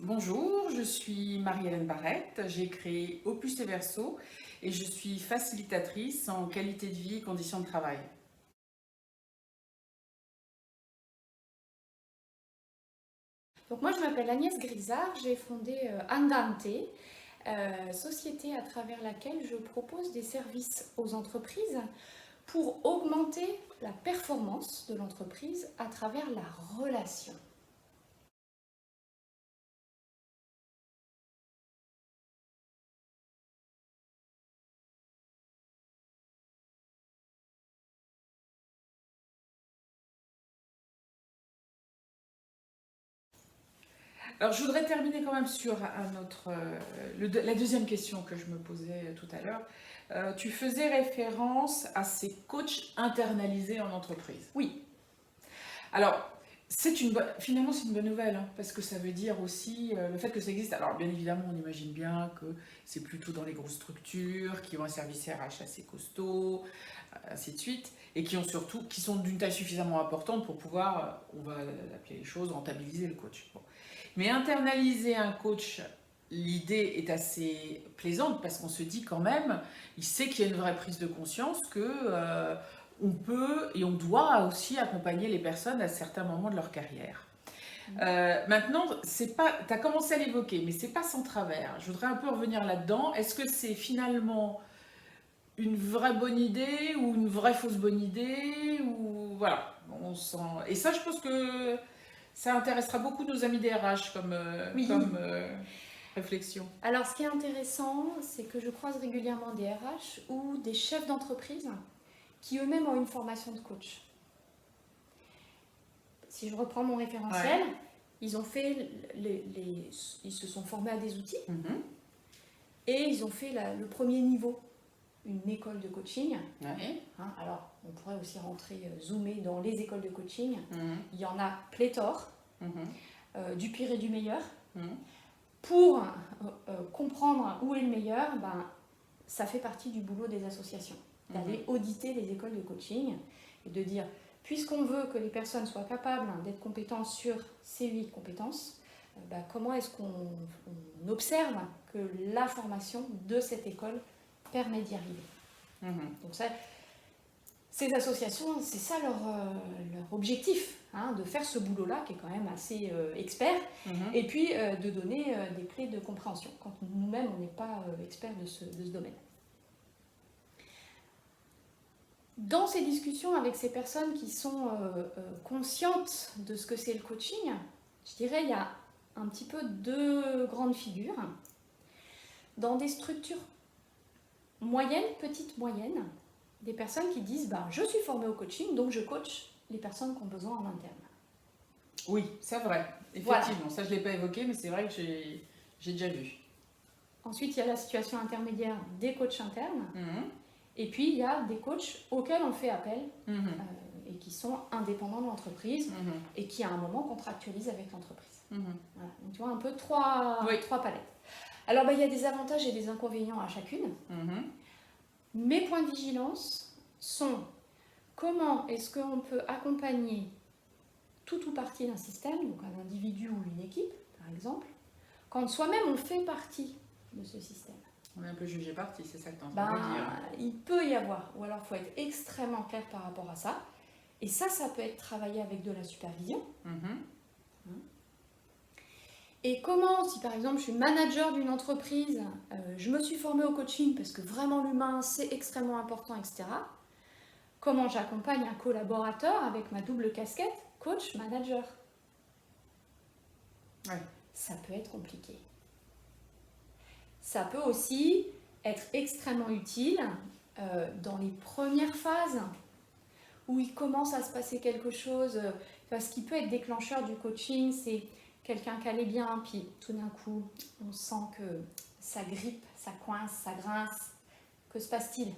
Bonjour, je suis Marie-Hélène Barrette, j'ai créé Opus et Verso et je suis facilitatrice en qualité de vie et conditions de travail. Donc moi, je m'appelle Agnès Grisard, j'ai fondé Andante, société à travers laquelle je propose des services aux entreprises pour augmenter la performance de l'entreprise à travers la relation. Alors je voudrais terminer quand même sur la deuxième question que je me posais tout à l'heure. Tu faisais référence à ces coachs internalisés en entreprise. Oui, Alors, finalement, c'est une bonne nouvelle, hein, parce que ça veut dire aussi le fait que ça existe. Alors, bien évidemment, on imagine bien que c'est plutôt dans les grosses structures qui ont un service RH assez costaud, ainsi de suite, et qui sont d'une taille suffisamment importante pour pouvoir, on va appeler les choses, rentabiliser le coach. Bon. Mais internaliser un coach, l'idée est assez plaisante parce qu'on se dit quand même, il sait qu'il y a une vraie prise de conscience que on peut et on doit aussi accompagner les personnes à certains moments de leur carrière. Maintenant, tu as commencé à l'évoquer, mais c'est pas sans travers. Je voudrais un peu revenir là-dedans. Est-ce que c'est finalement une vraie bonne idée ou une vraie fausse bonne idée ou voilà, on sent. Et ça, je pense que ça intéressera beaucoup nos amis des RH oui. comme réflexion. Alors ce qui est intéressant, c'est que je croise régulièrement des RH ou des chefs d'entreprise qui eux-mêmes ont une formation de coach. Si je reprends mon référentiel, Ouais. ils ont fait ils se sont formés à des outils Mhm. et ils ont fait le premier niveau, une école de coaching. Ouais. Alors, on pourrait aussi rentrer, zoomer dans les écoles de coaching. Mhm. Il y en a pléthore, Mhm. du pire et du meilleur. Mhm. Pour comprendre où est le meilleur, ça fait partie du boulot des associations, d'aller auditer les écoles de coaching et de dire, puisqu'on veut que les personnes soient capables d'être compétentes sur ces 8 compétences, comment est-ce qu'on observe que la formation de cette école permet d'y arriver. Donc ça, ces associations, c'est ça leur objectif, de faire ce boulot-là qui est quand même assez expert, et puis de donner des clés de compréhension quand nous-mêmes on n'est pas experts de ce domaine. Dans ces discussions avec ces personnes qui sont conscientes de ce que c'est le coaching, je dirais il y a un petit peu 2 grandes figures. Dans des structures moyennes, petites moyennes, des personnes qui disent je suis formée au coaching, donc je coach les personnes qui ont besoin en interne. Oui, c'est vrai, effectivement. Voilà. Ça, je ne l'ai pas évoqué, mais c'est vrai que j'ai déjà vu. Ensuite, il y a la situation intermédiaire des coachs internes. Et puis, il y a des coachs auxquels on fait appel et qui sont indépendants de l'entreprise et qui, à un moment, contractualisent avec l'entreprise. Voilà. Donc, tu vois, un peu trois palettes. Alors, il y a des avantages et des inconvénients à chacune. Mes points de vigilance sont comment est-ce qu'on peut accompagner tout ou partie d'un système, donc un individu ou une équipe, par exemple, quand soi-même on fait partie de ce système. On est un peu jugé parti, c'est ça que tu es en train de dire. Il peut y avoir, ou alors il faut être extrêmement clair par rapport à ça. Et ça peut être travaillé avec de la supervision. Et comment, si par exemple je suis manager d'une entreprise, je me suis formée au coaching parce que vraiment l'humain c'est extrêmement important, etc. Comment j'accompagne un collaborateur avec ma double casquette, coach-manager? Ouais. Ça peut être compliqué. Ça peut aussi être extrêmement utile dans les premières phases où il commence à se passer quelque chose. Ce qui peut être déclencheur du coaching, c'est quelqu'un qui allait bien, puis tout d'un coup, on sent que ça grippe, ça coince, ça grince. Que se passe-t-il?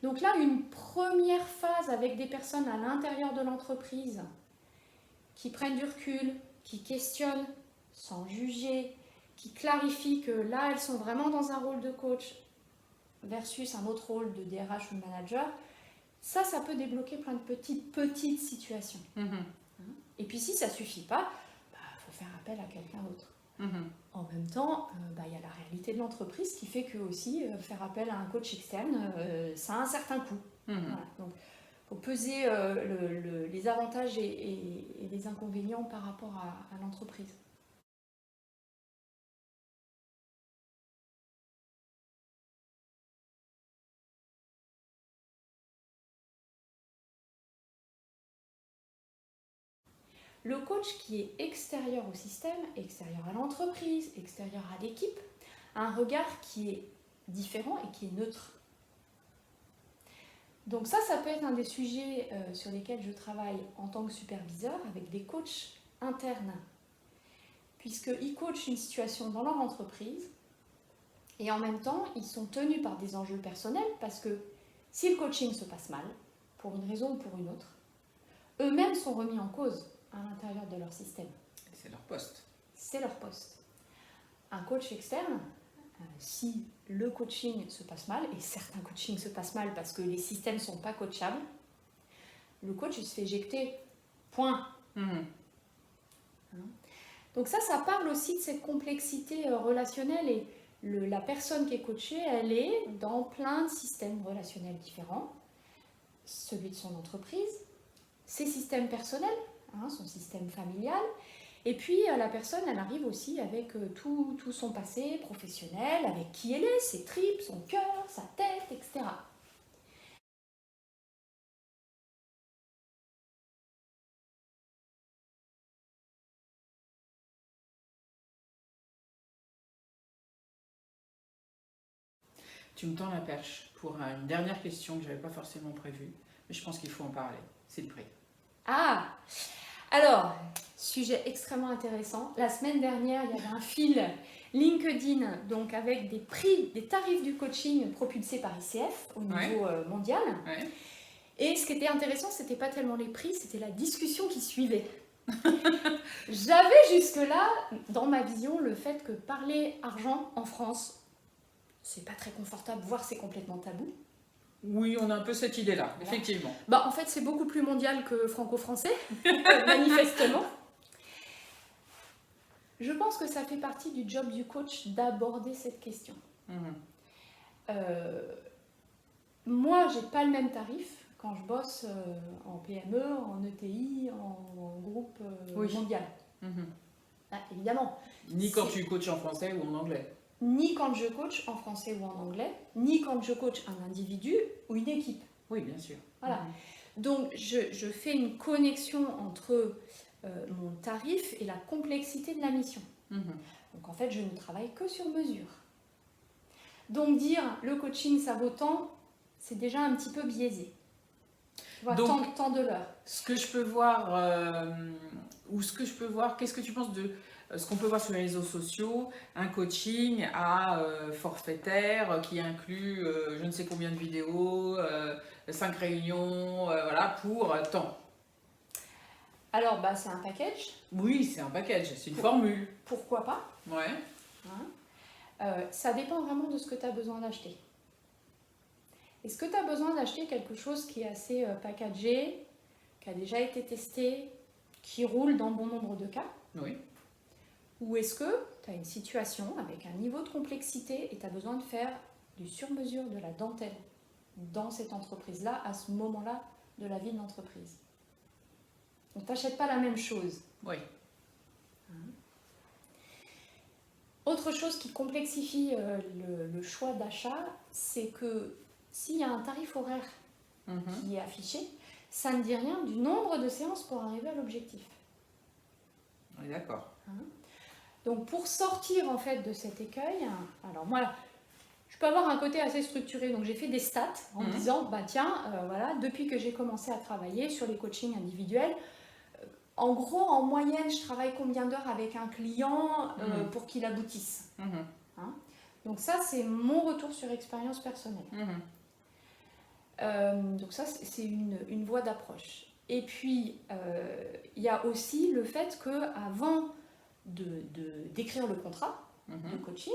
Donc là, une première phase avec des personnes à l'intérieur de l'entreprise qui prennent du recul, qui questionnent sans juger, qui clarifient que là, elles sont vraiment dans un rôle de coach versus un autre rôle de DRH ou de manager, ça peut débloquer plein de petites situations. Et puis si ça ne suffit pas, faut faire appel à quelqu'un d'autre. Mhm. En même temps, il y a la réalité de l'entreprise qui fait que aussi faire appel à un coach externe, ça a un certain coût. Mhm. Voilà. Donc, il faut peser les avantages et les inconvénients par rapport à l'entreprise. Le coach qui est extérieur au système, extérieur à l'entreprise, extérieur à l'équipe, a un regard qui est différent et qui est neutre. Donc ça peut être un des sujets sur lesquels je travaille en tant que superviseur avec des coachs internes, puisqu'ils coachent une situation dans leur entreprise et en même temps, ils sont tenus par des enjeux personnels parce que si le coaching se passe mal, pour une raison ou pour une autre, eux-mêmes sont remis en cause à l'intérieur de leur système. C'est leur poste. C'est leur poste. Un coach externe, si le coaching se passe mal, et certains coachings se passent mal parce que les systèmes ne sont pas coachables, le coach il se fait éjecter. Point. Mhm. Donc ça parle aussi de cette complexité relationnelle et la personne qui est coachée, elle est dans plein de systèmes relationnels différents. Celui de son entreprise, ses systèmes personnels, son système familial. Et puis la personne, elle arrive aussi avec tout son passé professionnel, avec qui elle est, ses tripes, son cœur, sa tête, etc. Tu me tends la perche pour une dernière question que je n'avais pas forcément prévue, mais je pense qu'il faut en parler. C'est le prix. Ah! Alors, sujet extrêmement intéressant. La semaine dernière, il y avait un fil LinkedIn, donc avec des prix, des tarifs du coaching propulsés par ICF au niveau mondial. Ouais. Et ce qui était intéressant, c'était pas tellement les prix, c'était la discussion qui suivait. J'avais jusque-là, dans ma vision, le fait que parler argent en France, c'est pas très confortable, voire c'est complètement tabou. Oui, on a un peu cette idée-là, Voilà. effectivement. En fait, c'est beaucoup plus mondial que franco-français, manifestement. Je pense que ça fait partie du job du coach d'aborder cette question. Mhm. Moi, j'ai pas le même tarif quand je bosse en PME, en ETI, en groupe mondial. Mhm. Évidemment. Ni quand tu coaches en français ou en anglais. Ni quand je coach en français ou en anglais, ni quand je coach un individu ou une équipe. Oui, bien sûr. Voilà. Mhm. Donc, je fais une connexion entre mon tarif et la complexité de la mission. Mhm. Donc, en fait, je ne travaille que sur mesure. Donc, dire le coaching, ça vaut tant, c'est déjà un petit peu biaisé. Tu vois, Donc, tant de l'heure. Ce que je peux voir, qu'est-ce que tu penses de ce qu'on peut voir sur les réseaux sociaux, un coaching à forfaitaire qui inclut je ne sais combien de vidéos, 5 réunions, voilà, pour tant. Alors, c'est un package. Oui, c'est un package, c'est une formule. Pourquoi pas? Ouais. Ça dépend vraiment de ce que tu as besoin d'acheter. Est-ce que tu as besoin d'acheter quelque chose qui est assez packagé, qui a déjà été testé, qui roule dans bon nombre de cas? Oui. Ou est-ce que tu as une situation avec un niveau de complexité et tu as besoin de faire du sur-mesure, de la dentelle dans cette entreprise-là, à ce moment-là de la vie de l'entreprise? Donc, tu n'achètes pas la même chose. Oui. Autre chose qui complexifie le choix d'achat, c'est que s'il y a un tarif horaire qui est affiché, ça ne dit rien du nombre de séances pour arriver à l'objectif. On est d'accord. Donc pour sortir en fait de cet écueil, alors moi je peux avoir un côté assez structuré, donc j'ai fait des stats en me disant voilà, depuis que j'ai commencé à travailler sur les coachings individuels, en gros en moyenne je travaille combien d'heures avec un client pour qu'il aboutisse. Donc ça c'est mon retour sur expérience personnelle. Donc ça c'est une voie d'approche. Et puis il y a aussi le fait qu'avant d'écrire le contrat de coaching,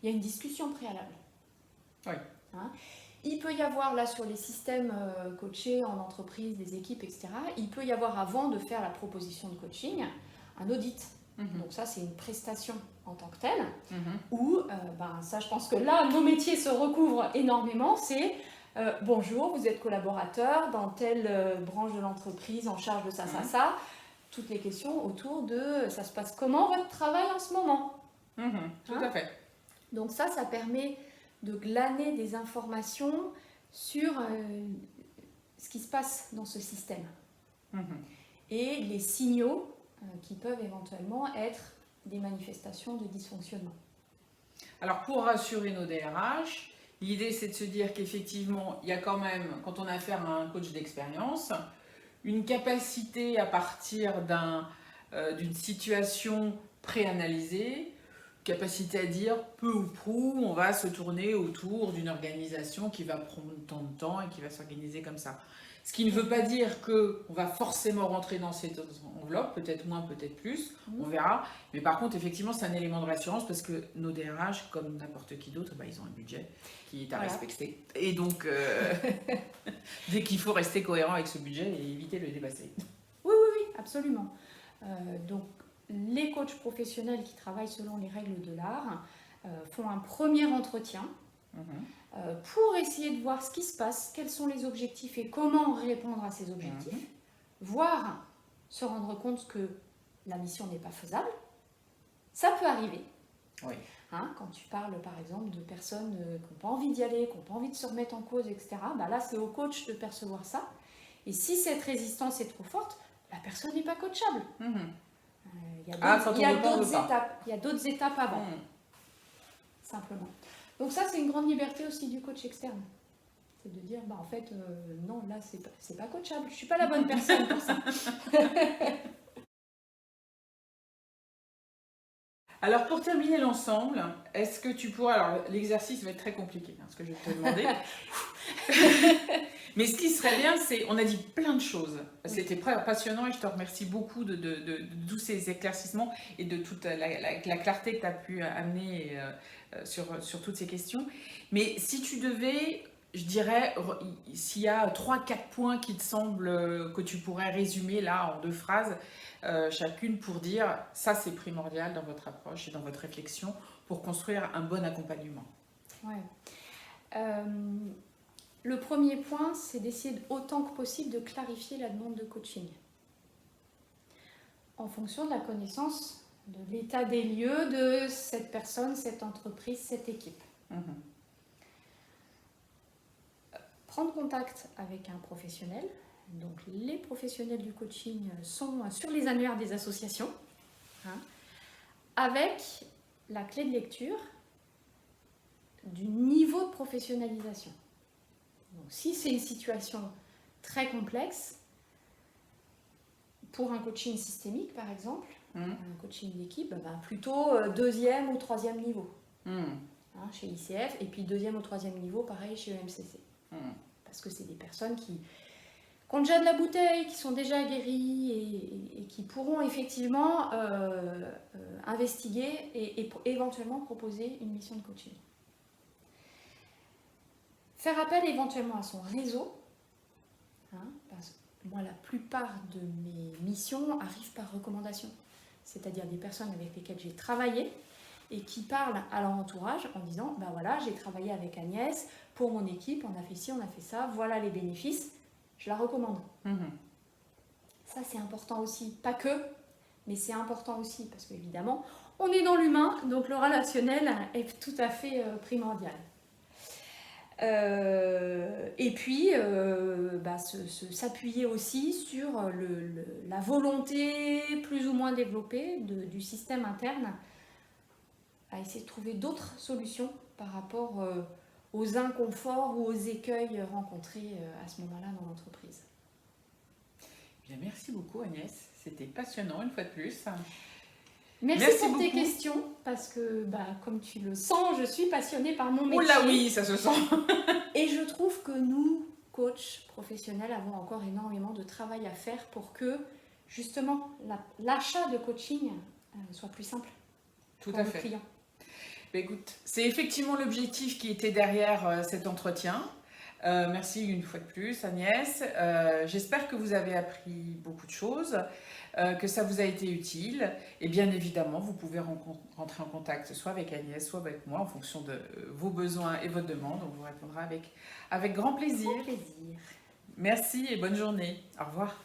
il y a une discussion préalable. Oui. Il peut y avoir là sur les systèmes coachés en entreprise, des équipes, etc. Il peut y avoir avant de faire la proposition de coaching un audit. Donc ça, c'est une prestation en tant que telle. Mhm. Où, ça, je pense que là, nos métiers se recouvrent énormément. C'est bonjour, vous êtes collaborateur dans telle branche de l'entreprise en charge de ça, ça. Toutes les questions autour de ça se passe comment votre travail en ce moment. Tout à fait. Donc ça permet de glaner des informations sur ce qui se passe dans ce système. Et les signaux qui peuvent éventuellement être des manifestations de dysfonctionnement. Alors pour rassurer nos DRH, l'idée c'est de se dire qu'effectivement, il y a quand même, quand on a affaire à un coach d'expérience, une capacité à partir d'une situation préanalysée, capacité à dire peu ou prou, on va se tourner autour d'une organisation qui va prendre tant de temps et qui va s'organiser comme ça. Ce qui ne veut pas dire qu'on va forcément rentrer dans cette enveloppe, peut-être moins, peut-être plus, on verra. Mais par contre, effectivement, c'est un élément de rassurance parce que nos DRH, comme n'importe qui d'autre, ils ont un budget qui est à respecter. Et donc, dès qu'il faut rester cohérent avec ce budget et éviter de le dépasser. Oui, absolument. Donc, les coachs professionnels qui travaillent selon les règles de l'art font un premier entretien pour essayer de voir ce qui se passe, quels sont les objectifs et comment répondre à ces objectifs, voire se rendre compte que la mission n'est pas faisable. Ça peut arriver. Oui. Quand tu parles par exemple de personnes qui n'ont pas envie d'y aller, qui n'ont pas envie de se remettre en cause, etc., là c'est au coach de percevoir ça. Et si cette résistance est trop forte, la personne n'est pas coachable. Il y a d'autres étapes avant, simplement. Donc ça, c'est une grande liberté aussi du coach externe. C'est de dire, en fait, non, là, c'est pas coachable. Je suis pas la bonne personne pour ça. Alors, pour terminer l'ensemble, est-ce que tu pourrais... Alors, l'exercice va être très compliqué, ce que je vais te demander. Mais ce qui serait bien, c'est... On a dit plein de choses. C'était passionnant et je te remercie beaucoup de tous ces éclaircissements et de toute la clarté que tu as pu amener sur toutes ces questions. Mais si tu devais, je dirais, s'il y a 3-4 points qui te semblent que tu pourrais résumer là en 2 phrases, chacune pour dire ça c'est primordial dans votre approche et dans votre réflexion pour construire un bon accompagnement. Le premier point, c'est d'essayer autant que possible de clarifier la demande de coaching en fonction de la connaissance de l'état des lieux de cette personne, cette entreprise, cette équipe. Prendre contact avec un professionnel. Donc les professionnels du coaching sont sur les annuaires des associations, avec la clé de lecture du niveau de professionnalisation. Donc, si c'est une situation très complexe, pour un coaching systémique par exemple, un coaching d'équipe, plutôt 2e ou 3e niveau chez ICF, et puis 2e ou 3e niveau pareil chez EMCC. Parce que c'est des personnes qui ont déjà de la bouteille, qui sont déjà aguerries et qui pourront effectivement investiguer et éventuellement proposer une mission de coaching. Faire appel éventuellement à son réseau, parce que moi la plupart de mes missions arrivent par recommandation, c'est-à-dire des personnes avec lesquelles j'ai travaillé et qui parlent à leur entourage en disant voilà, j'ai travaillé avec Agnès, pour mon équipe, on a fait ci, on a fait ça, voilà les bénéfices, je la recommande. Ça c'est important aussi, pas que, mais c'est important aussi parce qu'évidemment on est dans l'humain, donc le relationnel est tout à fait primordial. Et puis s'appuyer aussi sur la volonté plus ou moins développée du système interne à essayer de trouver d'autres solutions par rapport aux inconforts ou aux écueils rencontrés à ce moment-là dans l'entreprise. Bien, merci beaucoup Agnès, c'était passionnant une fois de plus. Merci pour tes questions, parce que, comme tu le sens, je suis passionnée par mon métier. Oh là oui, ça se sent. Et je trouve que nous, coachs professionnels, avons encore énormément de travail à faire pour que, justement, l'achat de coaching soit plus simple pour nos clients. Écoute, c'est effectivement l'objectif qui était derrière cet entretien. Merci une fois de plus, Agnès. J'espère que vous avez appris beaucoup de choses, que ça vous a été utile. Et bien évidemment, vous pouvez rentrer en contact soit avec Agnès, soit avec moi, en fonction de vos besoins et votre demande. On vous répondra avec grand plaisir. Au plaisir. Merci et bonne journée. Au revoir.